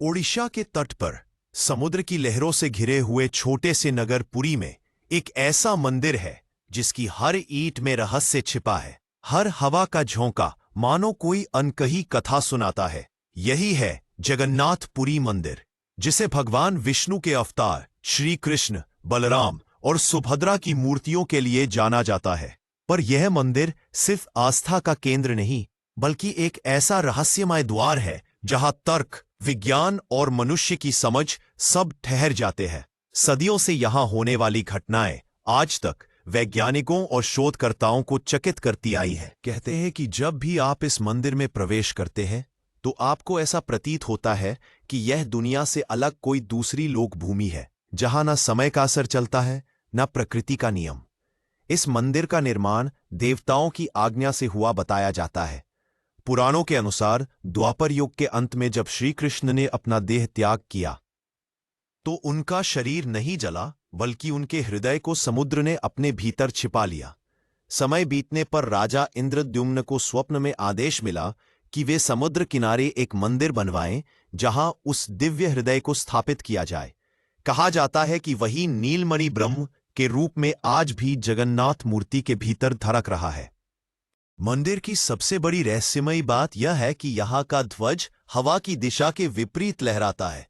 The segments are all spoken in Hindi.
ओडिशा के तट पर समुद्र की लहरों से घिरे हुए छोटे से नगर पुरी में एक ऐसा मंदिर है जिसकी हर ईंट में रहस्य छिपा है। हर हवा का झोंका मानो कोई अनकही कथा सुनाता है। यही है जगन्नाथ पुरी मंदिर, जिसे भगवान विष्णु के अवतार श्री कृष्ण, बलराम और सुभद्रा की मूर्तियों के लिए जाना जाता है। पर यह मंदिर सिर्फ आस्था का केंद्र नहीं, बल्कि एक ऐसा रहस्यमय द्वार है जहां तर्क, विज्ञान और मनुष्य की समझ सब ठहर जाते हैं। सदियों से यहां होने वाली घटनाएं आज तक वैज्ञानिकों और शोधकर्ताओं को चकित करती आई है। कहते हैं कि जब भी आप इस मंदिर में प्रवेश करते हैं तो आपको ऐसा प्रतीत होता है कि यह दुनिया से अलग कोई दूसरी लोक भूमि है, जहां न समय का असर चलता है, न प्रकृति का नियम। इस मंदिर का निर्माण देवताओं की आज्ञा से हुआ बताया जाता है। पुराणों के अनुसार द्वापर युग के अंत में जब श्री कृष्ण ने अपना देह त्याग किया तो उनका शरीर नहीं जला, बल्कि उनके हृदय को समुद्र ने अपने भीतर छिपा लिया। समय बीतने पर राजा इंद्रद्युम्न को स्वप्न में आदेश मिला कि वे समुद्र किनारे एक मंदिर बनवाएं जहां उस दिव्य हृदय को स्थापित किया जाए। कहा जाता है कि वही नीलमणि ब्रह्म के रूप में आज भी जगन्नाथ मूर्ति के भीतर धड़क रहा है। मंदिर की सबसे बड़ी रहस्यमयी बात यह है कि यहां का ध्वज हवा की दिशा के विपरीत लहराता है।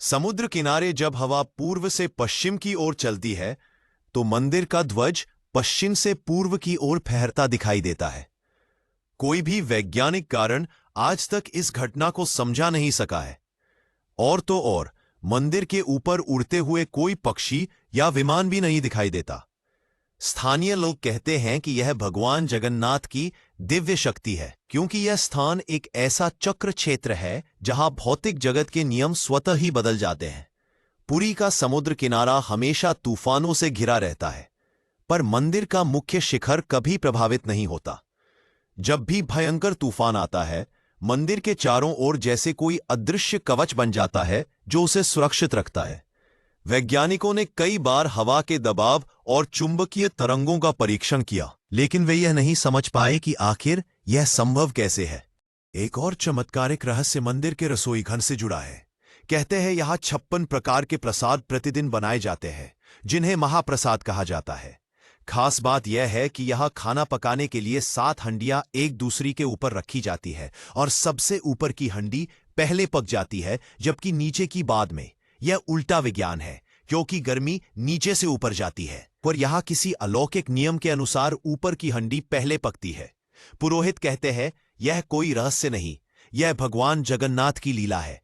समुद्र किनारे जब हवा पूर्व से पश्चिम की ओर चलती है तो मंदिर का ध्वज पश्चिम से पूर्व की ओर फहरता दिखाई देता है। कोई भी वैज्ञानिक कारण आज तक इस घटना को समझा नहीं सका है। और तो और मंदिर के ऊपर उड़ते हुए कोई पक्षी या विमान भी नहीं दिखाई देता। स्थानीय लोग कहते हैं कि यह भगवान जगन्नाथ की दिव्य शक्ति है, क्योंकि यह स्थान एक ऐसा चक्र क्षेत्र है जहां भौतिक जगत के नियम स्वतः ही बदल जाते हैं। पुरी का समुद्र किनारा हमेशा तूफानों से घिरा रहता है, पर मंदिर का मुख्य शिखर कभी प्रभावित नहीं होता। जब भी भयंकर तूफान आता है, मंदिर के चारों ओर जैसे कोई अदृश्य कवच बन जाता है जो उसे सुरक्षित रखता है। वैज्ञानिकों ने कई बार हवा के दबाव और चुंबकीय तरंगों का परीक्षण किया, लेकिन वे यह नहीं समझ पाए कि आखिर यह संभव कैसे है। एक और चमत्कारिक रहस्य मंदिर के रसोई घर से जुड़ा है। कहते हैं यहां 56 प्रकार के प्रसाद प्रतिदिन बनाए जाते हैं, जिन्हें महाप्रसाद कहा जाता है। खास बात यह है कि यहां खाना पकाने के लिए 7 हंडियां एक दूसरी के ऊपर रखी जाती है और सबसे ऊपर की हंडी पहले पक जाती है, जबकि नीचे की बाद में। यह उल्टा विज्ञान है, क्योंकि गर्मी नीचे से ऊपर जाती है, पर यहां किसी अलौकिक नियम के अनुसार ऊपर की हंडी पहले पकती है। पुरोहित कहते हैं यह कोई रहस्य नहीं, यह भगवान जगन्नाथ की लीला है।